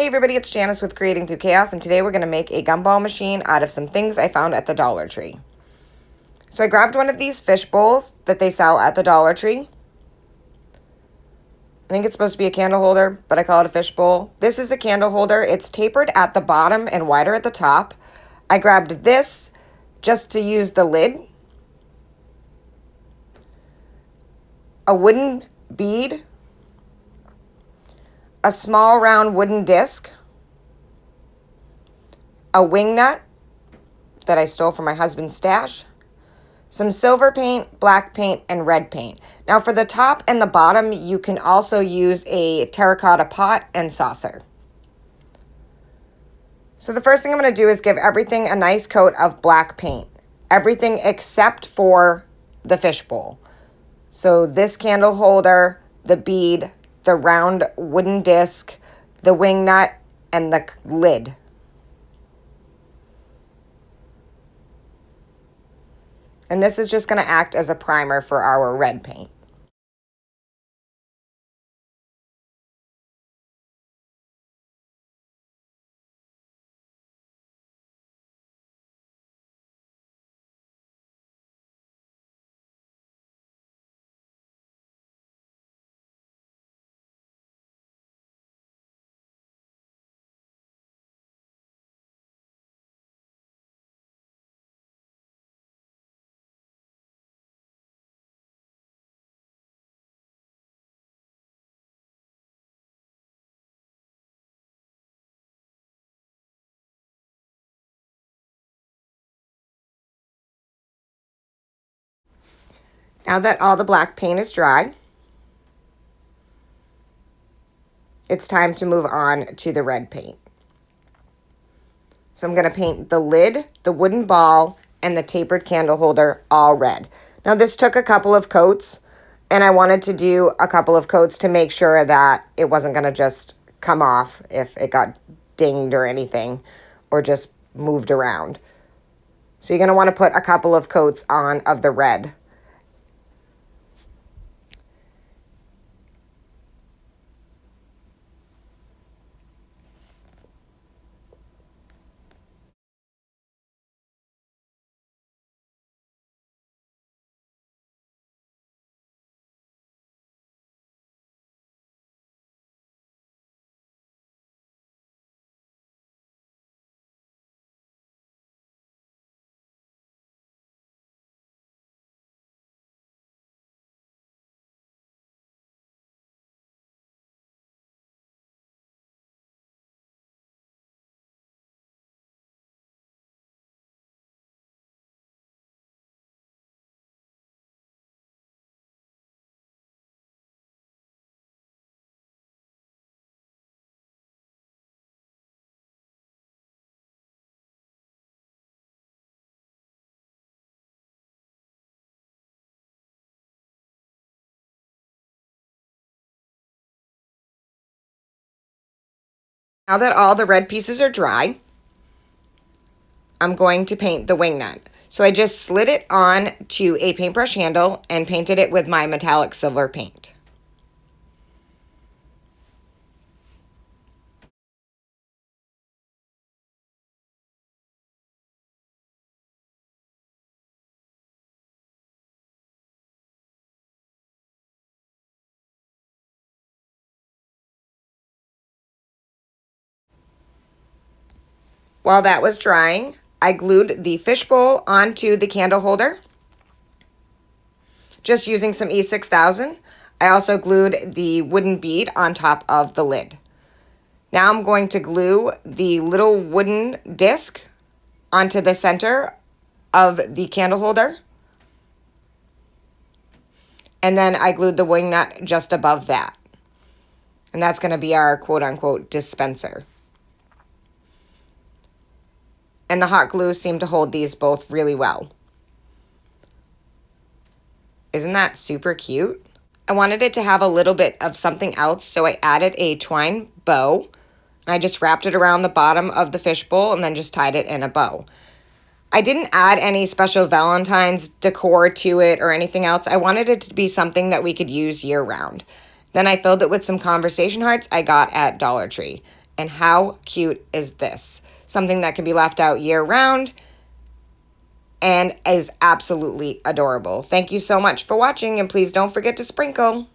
Hey everybody, it's Janice with Creating Through Chaos, and today we're going to make a gumball machine out of some things I found at the Dollar Tree. So I grabbed one of these fish bowls that they sell at the Dollar Tree. I think it's supposed to be a candle holder, but I call it a fish bowl. This is a candle holder. It's tapered at the bottom and wider at the top. I grabbed this just to use the lid. A wooden bead. A small round wooden disc. A wing nut that I stole from my husband's stash, some silver paint, black paint, and red paint. Now for the top and the bottom, you can also use a terracotta pot and saucer. So the first thing I'm going to do is give everything a nice coat of black paint. Everything except for the fish bowl. So this candle holder, the bead, the round wooden disc, the wing nut, and the lid. And this is just going to act as a primer for our red paint. Now that all the black paint is dry, it's time to move on to the red paint. So I'm going to paint the lid, the wooden ball, and the tapered candle holder all red. Now this took a couple of coats, and I wanted to do a couple of coats to make sure that it wasn't going to just come off if it got dinged or anything, or just moved around. So you're going to want to put a couple of coats on of the red. Now that all the red pieces are dry, I'm going to paint the wing nut. So I just slid it on to a paintbrush handle and painted it with my metallic silver paint. While that was drying, I glued the fishbowl onto the candle holder, just using some E6000. I also glued the wooden bead on top of the lid. Now I'm going to glue the little wooden disc onto the center of the candle holder. And then I glued the wing nut just above that. And that's going to be our quote-unquote dispenser. And the hot glue seemed to hold these both really well. Isn't that super cute? I wanted it to have a little bit of something else, so I added a twine bow. And I just wrapped it around the bottom of the fishbowl and then just tied it in a bow. I didn't add any special Valentines decor to it or anything else. I wanted it to be something that we could use year round. Then I filled it with some conversation hearts I got at Dollar Tree. And how cute is this? Something that can be left out year round and is absolutely adorable. Thank you so much for watching, and please don't forget to sprinkle.